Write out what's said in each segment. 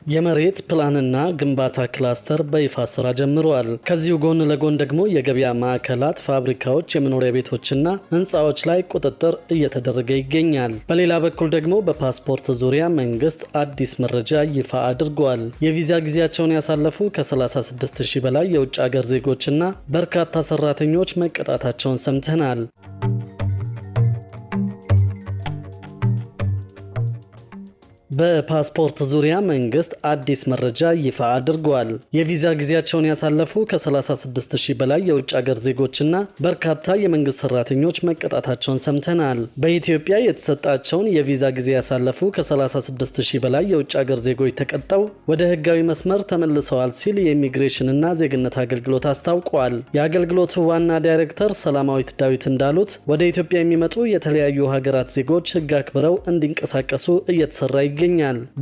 የመሬት ፕላንና ግንባታ ክላስተር በይፋ ስራ ጀምሯል። ከዚሁ ጎን ለጎን ደግሞ የገበያ ማዕከላት፣ ፋብሪካዎች፣ የመኖሪያ ቤቶችና ህንፃዎች ላይ ቁጥጥር እየተደረገ ይገኛል። በሌላ በኩል ደግሞ በፓስፖርት ዙሪያ መንግስት አዲስ መረጃ ይፋ አድርጓል። የቪዛ ጊዜያቸውን ያሳለፉ ከ36,000 በላይ የውጭ ሀገር ዜጎችና በርካታ ሰራተኞች መቀጣታቸውን ሰምተናል። በፓስፖርት ዙሪያ መንግስት አዲስ መረጃ ይፋ አድርጓል። የቪዛ ጊዜያቸውን ያሳለፉ ከ36,000 በላይ የውጭ ሀገር ዜጎችና በርካታ የመንግስት ሰራተኞች መቀጣታቸውን ሰምተናል። በኢትዮጵያ የተሰጣቸውን የቪዛ ጊዜ ያሳለፉ ከ36,000 በላይ የውጭ ሀገር ዜጎች ተቀጠው ወደ ህጋዊ መስመር ተመልሰዋል ሲል የኢሚግሬሽንና ዜግነት አገልግሎት አስታውቋል። የአገልግሎቱ ዋና ዳይሬክተር ሰላማዊት ዳዊት እንዳሉት ወደ ኢትዮጵያ የሚመጡ የተለያዩ ሀገራት ዜጎች ህግ አክብረው እንዲንቀሳቀሱ እየተሰራ ይገኛል።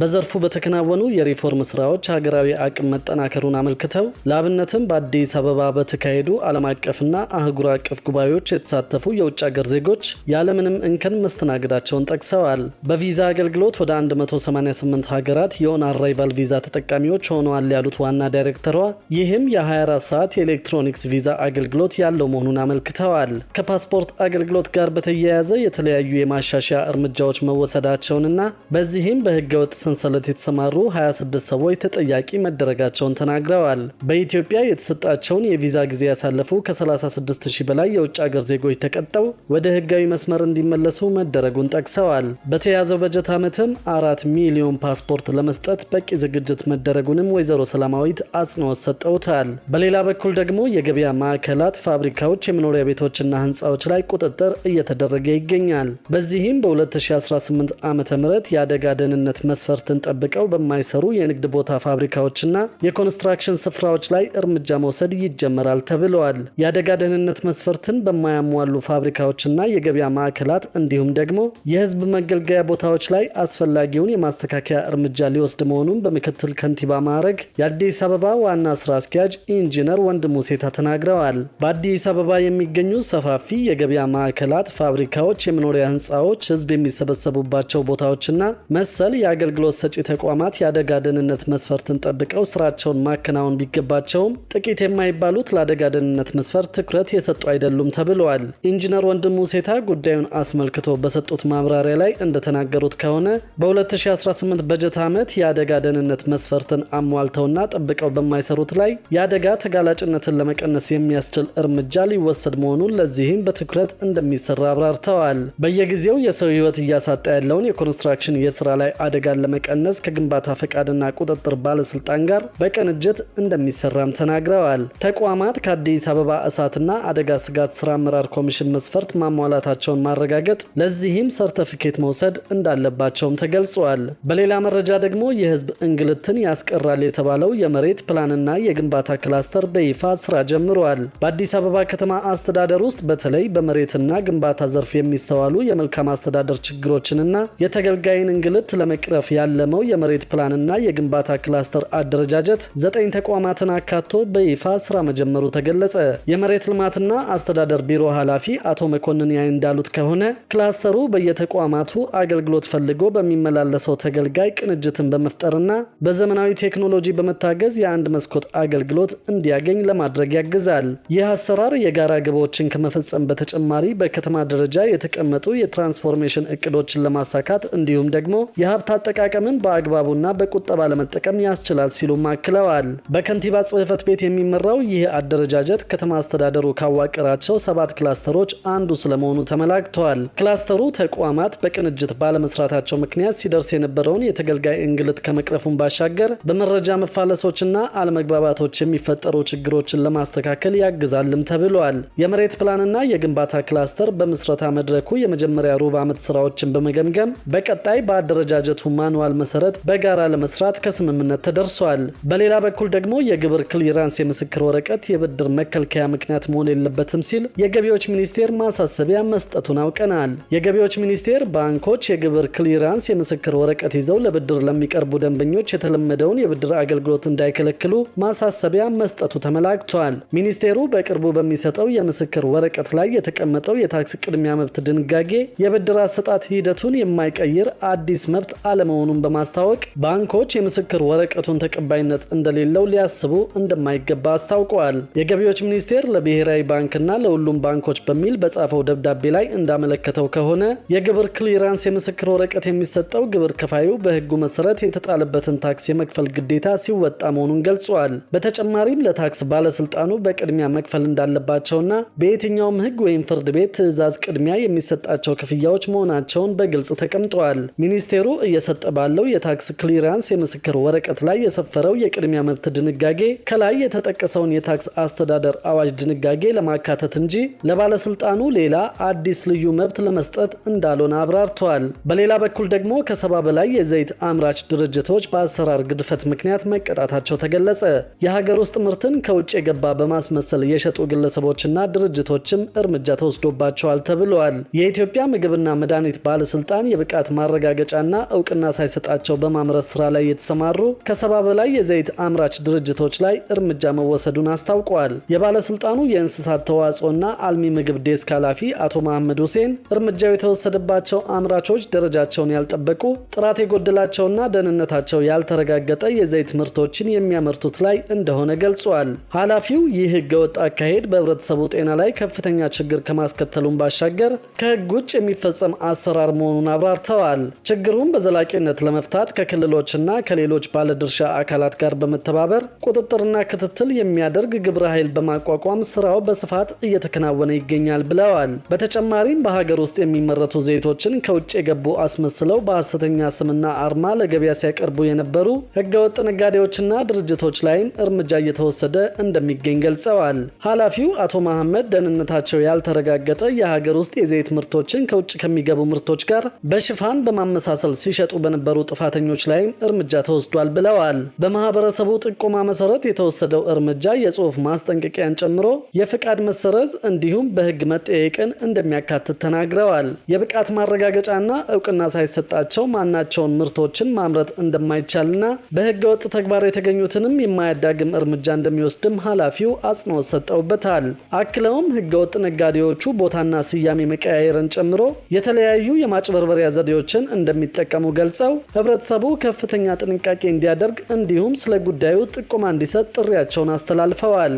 በዘርፉ በተከናወኑ የሪፎርም ስራዎች ሀገራዊ አቅም መጠናከሩን አመልክተው ለአብነትም በአዲስ አበባ በተካሄዱ ዓለም አቀፍና አህጉር አቀፍ ጉባኤዎች የተሳተፉ የውጭ ሀገር ዜጎች ያለምንም እንከን መስተናገዳቸውን ጠቅሰዋል። በቪዛ አገልግሎት ወደ 188 ሀገራት የኦን አራይቫል ቪዛ ተጠቃሚዎች ሆነዋል ያሉት ዋና ዳይሬክተሯ ይህም የ24 ሰዓት የኤሌክትሮኒክስ ቪዛ አገልግሎት ያለው መሆኑን አመልክተዋል። ከፓስፖርት አገልግሎት ጋር በተያያዘ የተለያዩ የማሻሻያ እርምጃዎች መወሰዳቸውንና በዚህም በህገወጥ ሰንሰለት የተሰማሩ 26 ሰዎች ተጠያቂ መደረጋቸውን ተናግረዋል። በኢትዮጵያ የተሰጣቸውን የቪዛ ጊዜ ያሳለፉ ከ36,000 በላይ የውጭ ሀገር ዜጎች ተቀጠው ወደ ህጋዊ መስመር እንዲመለሱ መደረጉን ጠቅሰዋል። በተያዘው በጀት ዓመትም 4 ሚሊዮን ፓስፖርት ለመስጠት በቂ ዝግጅት መደረጉንም ወይዘሮ ሰላማዊት አጽንኦት ሰጠውታል። በሌላ በኩል ደግሞ የገበያ ማዕከላት፣ ፋብሪካዎች፣ የመኖሪያ ቤቶችና ህንፃዎች ላይ ቁጥጥር እየተደረገ ይገኛል። በዚህም በ2018 ዓ.ም የአደጋ ደህንነት መስፈርትን ጠብቀው በማይሰሩ የንግድ ቦታ ፋብሪካዎችና የኮንስትራክሽን ስፍራዎች ላይ እርምጃ መውሰድ ይጀመራል ተብለዋል። የአደጋ ደህንነት መስፈርትን በማያሟሉ ፋብሪካዎችና የገበያ ማዕከላት እንዲሁም ደግሞ የህዝብ መገልገያ ቦታዎች ላይ አስፈላጊውን የማስተካከያ እርምጃ ሊወስድ መሆኑን በምክትል ከንቲባ ማዕረግ የአዲስ አበባ ዋና ስራ አስኪያጅ ኢንጂነር ወንድሙ ሴታ ተናግረዋል። በአዲስ አበባ የሚገኙ ሰፋፊ የገበያ ማዕከላት፣ ፋብሪካዎች፣ የመኖሪያ ህንፃዎች፣ ህዝብ የሚሰበሰቡባቸው ቦታዎችና መሰል የአገልግሎት ሰጪ ተቋማት የአደጋ ደህንነት መስፈርትን ጠብቀው ስራቸውን ማከናወን ቢገባቸውም ጥቂት የማይባሉት ለአደጋ ደህንነት መስፈርት ትኩረት የሰጡ አይደሉም ተብለዋል። ኢንጂነር ወንድሙ ሴታ ጉዳዩን አስመልክቶ በሰጡት ማብራሪያ ላይ እንደተናገሩት ከሆነ በ2018 በጀት ዓመት የአደጋ ደህንነት መስፈርትን አሟልተውና ጠብቀው በማይሰሩት ላይ የአደጋ ተጋላጭነትን ለመቀነስ የሚያስችል እርምጃ ሊወሰድ መሆኑን ለዚህም በትኩረት እንደሚሰራ አብራርተዋል። በየጊዜው የሰው ህይወት እያሳጣ ያለውን የኮንስትራክሽን የስራ ላይ አደጋን ለመቀነስ ከግንባታ ፈቃድና ቁጥጥር ባለስልጣን ጋር በቅንጅት እንደሚሰራም ተናግረዋል። ተቋማት ከአዲስ አበባ እሳትና አደጋ ስጋት ስራ አመራር ኮሚሽን መስፈርት ማሟላታቸውን ማረጋገጥ፣ ለዚህም ሰርተፊኬት መውሰድ እንዳለባቸውም ተገልጿል። በሌላ መረጃ ደግሞ የህዝብ እንግልትን ያስቀራል የተባለው የመሬት ፕላንና የግንባታ ክላስተር በይፋ ስራ ጀምሯል። በአዲስ አበባ ከተማ አስተዳደር ውስጥ በተለይ በመሬትና ግንባታ ዘርፍ የሚስተዋሉ የመልካም አስተዳደር ችግሮችንና የተገልጋይን እንግልት ለመቅረፍ ያለመው የመሬት ፕላንና የግንባታ ክላስተር አደረጃጀት 9 ተቋማትን አካቶ በይፋ ስራ መጀመሩ ተገለጸ። የመሬት ልማትና አስተዳደር ቢሮ ኃላፊ አቶ መኮንን ያይ እንዳሉት ከሆነ ክላስተሩ በየተቋማቱ አገልግሎት ፈልጎ በሚመላለሰው ተገልጋይ ቅንጅትን በመፍጠርና በዘመናዊ ቴክኖሎጂ በመታገዝ የአንድ መስኮት አገልግሎት እንዲያገኝ ለማድረግ ያግዛል። ይህ አሰራር የጋራ ግቦችን ከመፈጸም በተጨማሪ በከተማ ደረጃ የተቀመጡ የትራንስፎርሜሽን እቅዶችን ለማሳካት እንዲሁም ደግሞ የሀብት አጠቃቀምን በአግባቡና በቁጠባ ለመጠቀም ያስችላል ሲሉም አክለዋል። በከንቲባ ጽህፈት ቤት የሚመራው ይህ አደረጃጀት ከተማ አስተዳደሩ ካዋቀራቸው 7 ክላስተሮች አንዱ ስለመሆኑ ተመላክተዋል። ክላስተሩ ተቋማት በቅንጅት ባለመስራታቸው ምክንያት ሲደርስ የነበረውን የተገልጋይ እንግልት ከመቅረፉን ባሻገር በመረጃ መፋለሶችና አለመግባባቶች የሚፈጠሩ ችግሮችን ለማስተካከል ያግዛልም ተብሏል። የመሬት ፕላንና የግንባታ ክላስተር በምስረታ መድረኩ የመጀመሪያ ሩብ ዓመት ስራዎችን በመገምገም በቀጣይ በአደረጃጀቱ ማንዋል መሰረት በጋራ ለመስራት ከስምምነት ተደርሷል። በሌላ በኩል ደግሞ የግብር ክሊራንስ የምስክር ወረቀት የብድር መከልከያ ምክንያት መሆን የለበትም ሲል የገቢዎች ሚኒስቴር ማሳሰቢያ መስጠቱን አውቀናል። የገቢዎች ሚኒስቴር ባንኮች የግብር ክሊራንስ የምስክር ወረቀት ይዘው ለብድር ለሚቀርቡ ደንበኞች የተለመደውን የብድር አገልግሎት እንዳይከለክሉ ማሳሰቢያ መስጠቱ ተመላክቷል። ሚኒስቴሩ በቅርቡ በሚሰጠው የምስክር ወረቀት ላይ የተቀመጠው የታክስ ቅድሚያ መብት ድንጋጌ የብድር አሰጣጥ ሂደቱን የማይቀይር አዲስ መብት መብት አለመሆኑን በማስታወቅ ባንኮች የምስክር ወረቀቱን ተቀባይነት እንደሌለው ሊያስቡ እንደማይገባ አስታውቀዋል። የገቢዎች ሚኒስቴር ለብሔራዊ ባንክና ለሁሉም ባንኮች በሚል በጻፈው ደብዳቤ ላይ እንዳመለከተው ከሆነ የግብር ክሊራንስ የምስክር ወረቀት የሚሰጠው ግብር ከፋዩ በሕጉ መሰረት የተጣለበትን ታክስ የመክፈል ግዴታ ሲወጣ መሆኑን ገልጿል። በተጨማሪም ለታክስ ባለስልጣኑ በቅድሚያ መክፈል እንዳለባቸውና በየትኛውም ሕግ ወይም ፍርድ ቤት ትዕዛዝ ቅድሚያ የሚሰጣቸው ክፍያዎች መሆናቸውን በግልጽ ተቀምጠዋል። ሚኒስቴሩ እየሰጠ ባለው የታክስ ክሊራንስ የምስክር ወረቀት ላይ የሰፈረው የቅድሚያ መብት ድንጋጌ ከላይ የተጠቀሰውን የታክስ አስተዳደር አዋጅ ድንጋጌ ለማካተት እንጂ ለባለስልጣኑ ሌላ አዲስ ልዩ መብት ለመስጠት እንዳልሆነ አብራርተዋል። በሌላ በኩል ደግሞ ከ70 በላይ የዘይት አምራች ድርጅቶች በአሰራር ግድፈት ምክንያት መቀጣታቸው ተገለጸ። የሀገር ውስጥ ምርትን ከውጭ የገባ በማስመሰል የሸጡ ግለሰቦችና ድርጅቶችም እርምጃ ተወስዶባቸዋል ተብለዋል። የኢትዮጵያ ምግብና መድኃኒት ባለስልጣን የብቃት ማረጋገጫና እውቅና ሳይሰጣቸው በማምረት ስራ ላይ የተሰማሩ ከ70 በላይ የዘይት አምራች ድርጅቶች ላይ እርምጃ መወሰዱን አስታውቀዋል። የባለስልጣኑ የእንስሳት ተዋጽኦና አልሚ ምግብ ዴስክ ኃላፊ አቶ መሐመድ ሁሴን እርምጃው የተወሰደባቸው አምራቾች ደረጃቸውን ያልጠበቁ ጥራት የጎደላቸውና ደህንነታቸው ያልተረጋገጠ የዘይት ምርቶችን የሚያመርቱት ላይ እንደሆነ ገልጿል። ኃላፊው ይህ ህገወጥ አካሄድ በህብረተሰቡ ጤና ላይ ከፍተኛ ችግር ከማስከተሉም ባሻገር ከህግ ውጭ የሚፈጸም አሰራር መሆኑን አብራርተዋል። ችግሩን በዘላቂነት ለመፍታት ከክልሎችና ከሌሎች ባለድርሻ አካላት ጋር በመተባበር ቁጥጥርና ክትትል የሚያደርግ ግብረ ኃይል በማቋቋም ስራው በስፋት እየተከናወነ ይገኛል ብለዋል። በተጨማሪም በሀገር ውስጥ የሚመረቱ ዘይቶችን ከውጭ የገቡ አስመስለው በሐሰተኛ ስምና አርማ ለገበያ ሲያቀርቡ የነበሩ ህገወጥ ነጋዴዎችና ድርጅቶች ላይም እርምጃ እየተወሰደ እንደሚገኝ ገልጸዋል። ኃላፊው አቶ መሐመድ ደህንነታቸው ያልተረጋገጠ የሀገር ውስጥ የዘይት ምርቶችን ከውጭ ከሚገቡ ምርቶች ጋር በሽፋን በማመሳሰል ሲሸጡ በነበሩ ጥፋተኞች ላይም እርምጃ ተወስዷል ብለዋል። በማህበረሰቡ ጥቆማ መሰረት የተወሰደው እርምጃ የጽሑፍ ማስጠንቀቂያን ጨምሮ የፍቃድ መሰረዝ እንዲሁም በህግ መጠየቅን እንደሚያካትት ተናግረዋል። የብቃት ማረጋገጫና እውቅና ሳይሰጣቸው ማናቸውን ምርቶችን ማምረት እንደማይቻልና በህገ ወጥ ተግባር የተገኙትንም የማያዳግም እርምጃ እንደሚወስድም ኃላፊው አጽንኦት ሰጠውበታል። አክለውም ህገ ወጥ ነጋዴዎቹ ቦታና ስያሜ መቀያየርን ጨምሮ የተለያዩ የማጭበርበሪያ ዘዴዎችን እንደሚጠቀሙ ገልጸው ህብረተሰቡ ከፍተኛ ጥንቃቄ እንዲያደርግ እንዲሁም ስለ ጉዳዩ ጥቆማ እንዲሰጥ ጥሪያቸውን አስተላልፈዋል።